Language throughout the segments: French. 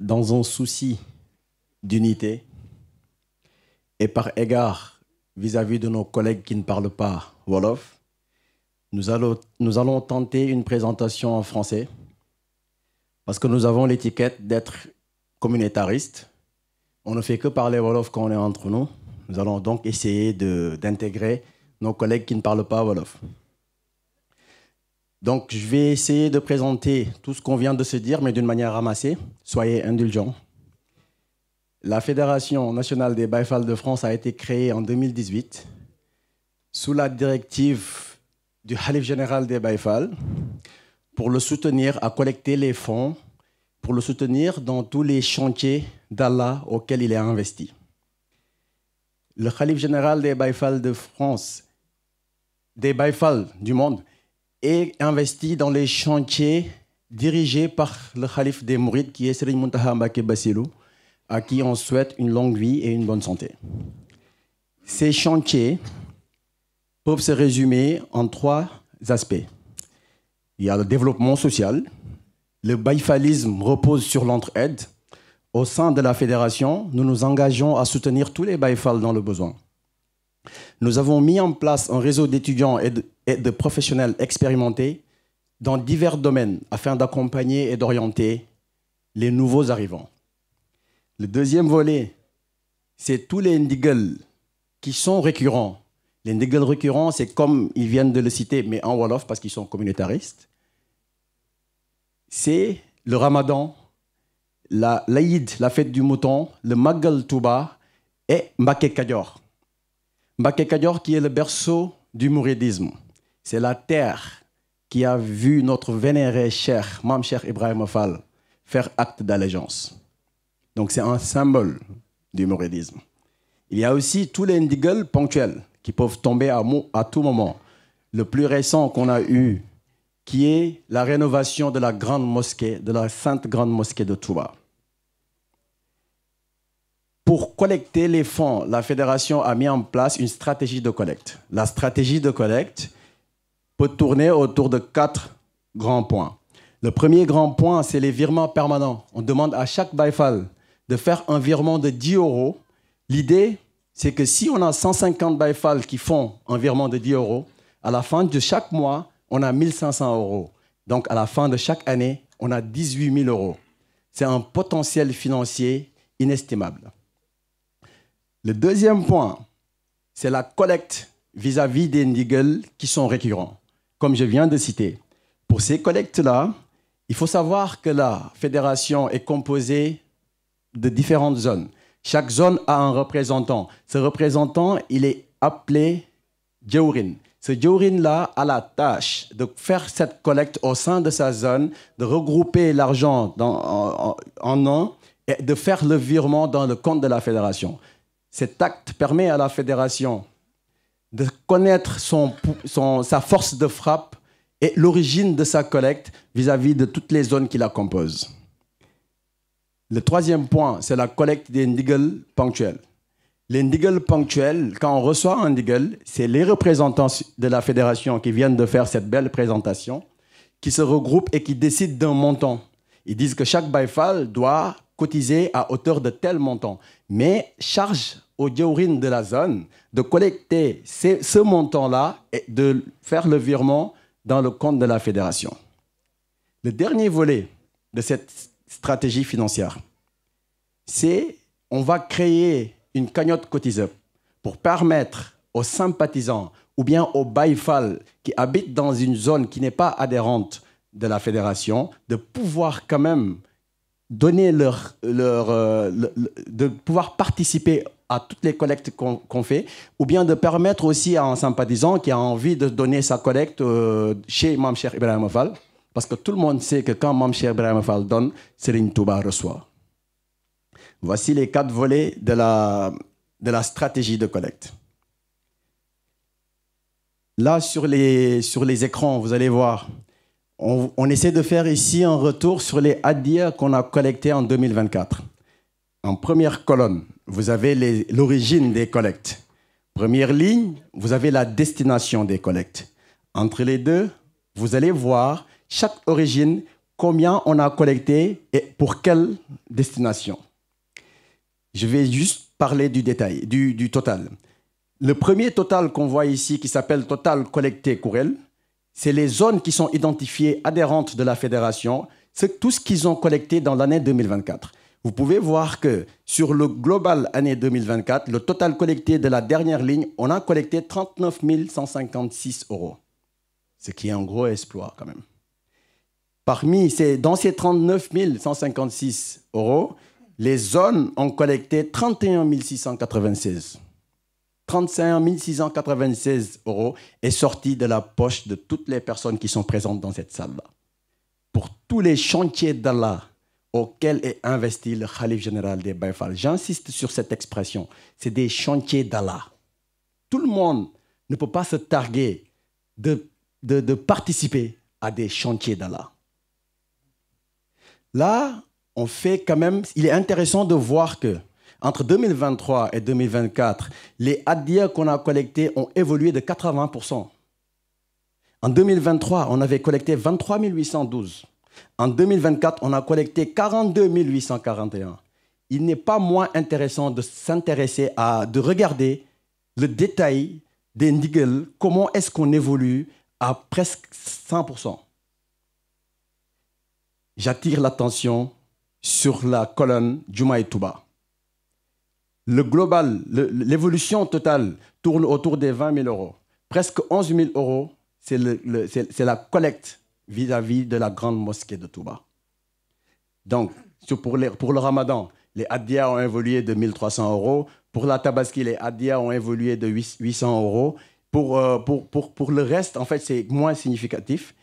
dans un souci d'unité et par égard vis-à-vis de nos collègues qui ne parlent pas Wolof, nous allons tenter une présentation en français parce que nous avons l'étiquette d'être communautariste. On ne fait que parler Wolof quand on est entre nous. Nous allons donc essayer d'intégrer nos collègues qui ne parlent pas Wolof. Donc, je vais essayer de présenter tout ce qu'on vient de se dire, mais d'une manière ramassée. Soyez indulgents. La Fédération nationale des Baye Fall de France a été créée en 2018 sous la directive du Khalif général des Baye Fall pour le soutenir à collecter les fonds, pour le soutenir dans tous les chantiers d'Allah auxquels il est investi. Le Khalif général des Baye Fall de France, des Baye Fall du monde, est investi dans les chantiers dirigés par le Khalif des Mourides, qui est Serigne Mountakha Mbacké Bassirou, à qui on souhaite une longue vie et une bonne santé. Ces chantiers peuvent se résumer en 3 aspects. Il y a le développement social. Le baïfalisme repose sur l'entraide. Au sein de la fédération, nous nous engageons à soutenir tous les baïfals dans le besoin. Nous avons mis en place un réseau d'étudiants et de professionnels expérimentés dans divers domaines afin d'accompagner et d'orienter les nouveaux arrivants. Le deuxième volet, c'est tous les ndigel qui sont récurrents. Les ndigel récurrents, c'est comme ils viennent de le citer, mais en Wolof parce qu'ils sont communautaristes. C'est le Ramadan, l'Aïd, la fête du mouton, le Magal Touba et Mbacké Kadior. Mbacké Kadior qui est le berceau du mouridisme. C'est la terre qui a vu notre vénéré Cheikh, Mame Cheikh Ibrahima Fall, faire acte d'allégeance. Donc c'est un symbole du mouridisme. Il y a aussi tous les ndigel ponctuels qui peuvent tomber à tout moment. Le plus récent qu'on a eu, qui est la rénovation de la grande mosquée, de la sainte grande mosquée de Touba. Pour collecter les fonds, la fédération a mis en place une stratégie de collecte. La stratégie de collecte peut tourner autour de 4 grands points. Le premier grand point, c'est les virements permanents. On demande à chaque Baye Fall de faire un virement de 10 €. L'idée, c'est que si on a 150 Baye Fall qui font un virement de 10 €, à la fin de chaque mois, on a 1 500 €. Donc, à la fin de chaque année, on a 18 000 €. C'est un potentiel financier inestimable. Le deuxième point, c'est la collecte vis-à-vis des ndigel qui sont récurrents, comme je viens de citer. Pour ces collectes-là, il faut savoir que la fédération est composée de différentes zones. Chaque zone a un représentant. Ce représentant, il est appelé Djawrin. Ce Djawrin-là a la tâche de faire cette collecte au sein de sa zone, de regrouper l'argent en un et de faire le virement dans le compte de la fédération. Cet acte permet à la fédération de connaître sa force de frappe et l'origine de sa collecte vis-à-vis de toutes les zones qui la composent. Le troisième point, c'est la collecte des ndigel ponctuels. Les ndigel ponctuels, quand on reçoit un ndigel, c'est les représentants de la fédération qui viennent de faire cette belle présentation, qui se regroupent et qui décident d'un montant. Ils disent que chaque Baye Fall doit cotiser à hauteur de tel montant. Mais charge au Djawrin de la zone de collecter ce montant-là et de faire le virement dans le compte de la fédération. Le dernier volet de cette stratégie financière, c'est on va créer une cagnotte Cotiseup pour permettre aux sympathisants ou bien aux Baye Fall qui habitent dans une zone qui n'est pas adhérente de la fédération de pouvoir quand même donner de pouvoir participer à toutes les collectes qu'on fait, ou bien de permettre aussi à un sympathisant qui a envie de donner sa collecte chez Mame Cheikh Ibrahima Fall, parce que tout le monde sait que quand Mame Cheikh Ibrahima Fall donne, Serigne Touba reçoit. Voici les 4 volets de la stratégie de collecte. Là, sur les écrans, vous allez voir, on essaie de faire ici un retour sur les hadiya qu'on a collectés en 2024. En première colonne, vous avez l'origine des collectes. Première ligne, vous avez la destination des collectes. Entre les deux, vous allez voir chaque origine combien on a collecté et pour quelle destination. Je vais juste parler du détail, du total. Le premier total qu'on voit ici, qui s'appelle total collecté Courel, c'est les zones qui sont identifiées adhérentes de la fédération, c'est tout ce qu'ils ont collecté dans l'année 2024. Vous pouvez voir que sur le global année 2024, le total collecté de la dernière ligne, on a collecté 39 156 €. Ce qui est un gros exploit quand même. Dans ces 39 156 €, les zones ont collecté 31 696. 35 696 € est sorti de la poche de toutes les personnes qui sont présentes dans cette salle-là. Pour tous les chantiers d'Allah auxquels est investi le Khalif général des Baye Fall. J'insiste sur cette expression. C'est des chantiers d'Allah. Tout le monde ne peut pas se targuer de participer à des chantiers d'Allah. Là, on fait quand même... Il est intéressant de voir que entre 2023 et 2024, les hadiyas qu'on a collectés ont évolué de 80%. En 2023, on avait collecté 23 812. En 2024, on a collecté 42 841. Il n'est pas moins intéressant de s'intéresser de regarder le détail des ndigel, comment est-ce qu'on évolue à presque 100%. J'attire l'attention sur la colonne Juma et Touba. Le global, l'évolution totale tourne autour des 20 000 €. Presque 11 000 €, c'est la collecte vis-à-vis de la grande mosquée de Touba. Donc, pour le ramadan, les hadiyas ont évolué de 1 300 €. Pour la tabaski, les hadiyas ont évolué de 800 €. Pour le reste, en fait, c'est moins significatif.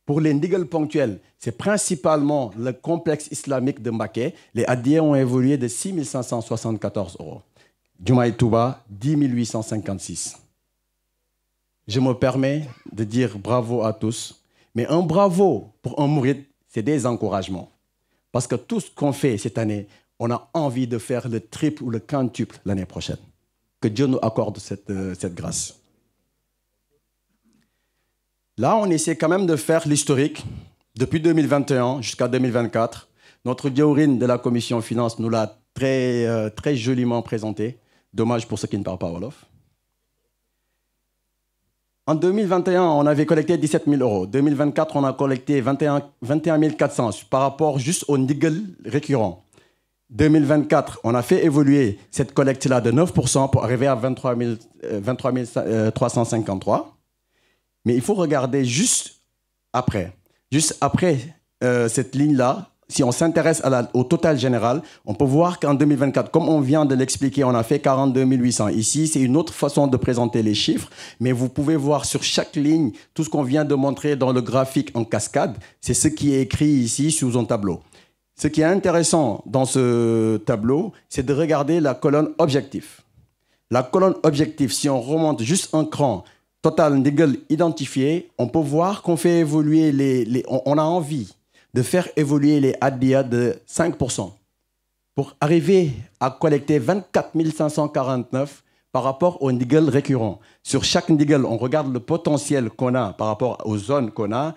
Pour les ndigel ponctuels, c'est principalement le complexe islamique de Mbacké. Les hadiyas ont évolué de 6 574 €. Juma et Touba, 10 856. Je me permets de dire bravo à tous. Mais un bravo pour un mouride, c'est des encouragements. Parce que tout ce qu'on fait cette année, on a envie de faire le triple ou le quintuple l'année prochaine. Que Dieu nous accorde cette grâce. Là, on essaie quand même de faire l'historique. Depuis 2021 jusqu'à 2024, notre diaourine de la commission finance nous l'a très joliment présenté. Dommage pour ceux qui ne parlent pas wolof. En 2021, on avait collecté 17 000 €. En 2024, on a collecté 21 400 par rapport juste aux ndigel récurrents. En 2024, on a fait évoluer cette collecte-là de 9% pour arriver à 23 353. Mais il faut regarder juste après. Juste après cette ligne-là, si on s'intéresse au total général, on peut voir qu'en 2024, comme on vient de l'expliquer, on a fait 42 800. Ici, c'est une autre façon de présenter les chiffres, mais vous pouvez voir sur chaque ligne tout ce qu'on vient de montrer dans le graphique en cascade. C'est ce qui est écrit ici sous un tableau. Ce qui est intéressant dans ce tableau, c'est de regarder la colonne objectif. La colonne objectif, si on remonte juste un cran, total ndigel identifié, on peut voir qu'on fait évoluer on a envie de faire évoluer les hadiyas de 5% pour arriver à collecter 24 549 par rapport aux ndigel récurrents. Sur chaque ndigel, on regarde le potentiel qu'on a par rapport aux zones qu'on a.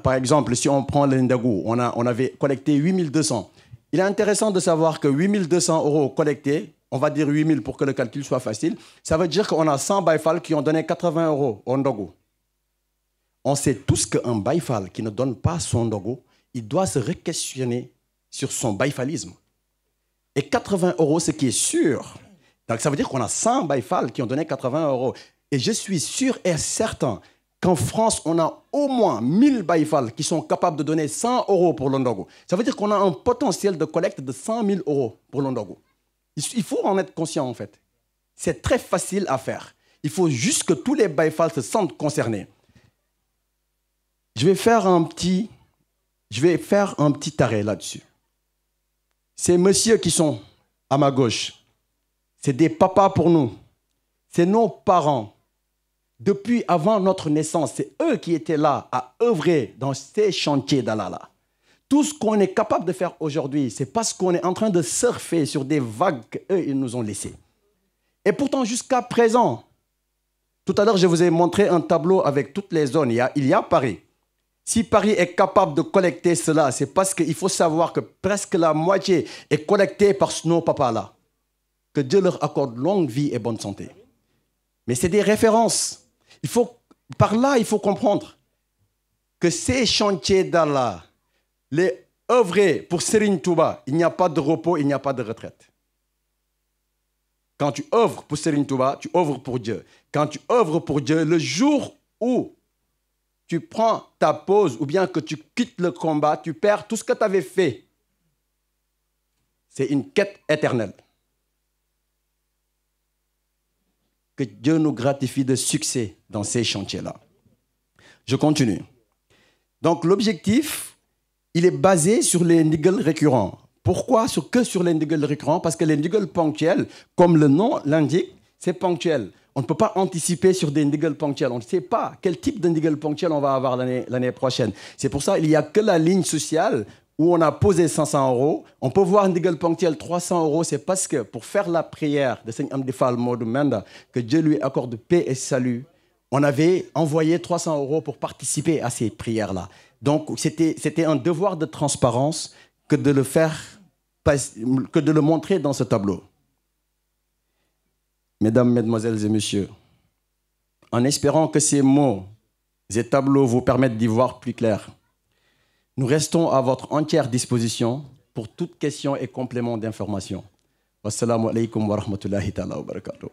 Par exemple, si on prend le Ndagou, on avait collecté 8 200. Il est intéressant de savoir que 8 200 € collectés, on va dire 8 000 pour que le calcul soit facile, ça veut dire qu'on a 100 Baye Fall qui ont donné 80 € au Ndogou. On sait tous qu'un Baye Fall qui ne donne pas son Ndogou, il doit se re-questionner sur son baïfalisme. Et 80 €, ce qui est sûr. Donc ça veut dire qu'on a 100 Baye Fall qui ont donné 80 €. Et je suis sûr et certain qu'en France, on a au moins 1000 Baye Fall qui sont capables de donner 100 € pour l'Ondogo. Ça veut dire qu'on a un potentiel de collecte de 100 000 € pour l'Ondogo. Il faut en être conscient, en fait. C'est très facile à faire. Il faut juste que tous les Baye Fall se sentent concernés. Je vais faire un petit arrêt là-dessus. Ces messieurs qui sont à ma gauche, c'est des papas pour nous. C'est nos parents. Depuis avant notre naissance, c'est eux qui étaient là à œuvrer dans ces chantiers d'Allah. Tout ce qu'on est capable de faire aujourd'hui, c'est parce qu'on est en train de surfer sur des vagues qu'eux, ils nous ont laissées. Et pourtant, jusqu'à présent, tout à l'heure, je vous ai montré un tableau avec toutes les zones. Il y a Paris. Si Paris est capable de collecter cela, c'est parce qu'il faut savoir que presque la moitié est collectée par nos papas là. Que Dieu leur accorde longue vie et bonne santé. Mais c'est des références. Par là, il faut comprendre que ces chantiers d'Allah, les œuvrer pour Serigne Touba, il n'y a pas de repos, il n'y a pas de retraite. Quand tu œuvres pour Serigne Touba, tu œuvres pour Dieu. Quand tu œuvres pour Dieu, le jour où tu prends ta pause ou bien que tu quittes le combat, tu perds tout ce que tu avais fait. C'est une quête éternelle. Que Dieu nous gratifie de succès dans ces chantiers-là. Je continue. Donc l'objectif, il est basé sur les ndigels récurrents. Pourquoi que sur les ndigels récurrents? Parce que les ndigels ponctuels, comme le nom l'indique, c'est ponctuel. On ne peut pas anticiper sur des ndigels ponctuels. On ne sait pas quel type de ndigel ponctuel on va avoir l'année prochaine. C'est pour ça qu'il n'y a que la ligne sociale où on a posé 500 €. On peut voir un ndigel ponctuel 300 €. C'est parce que pour faire la prière de Seigneur Amdi Fall Modou Menda, que Dieu lui accorde paix et salut, on avait envoyé 300 € pour participer à ces prières-là. Donc, c'était un devoir de transparence que de le montrer dans ce tableau. Mesdames, Mesdemoiselles et Messieurs, en espérant que ces mots et tableaux vous permettent d'y voir plus clair, nous restons à votre entière disposition pour toute question et complément d'information. Wassalamu alaikum wa rahmatullahi ta'ala wa barakatuh.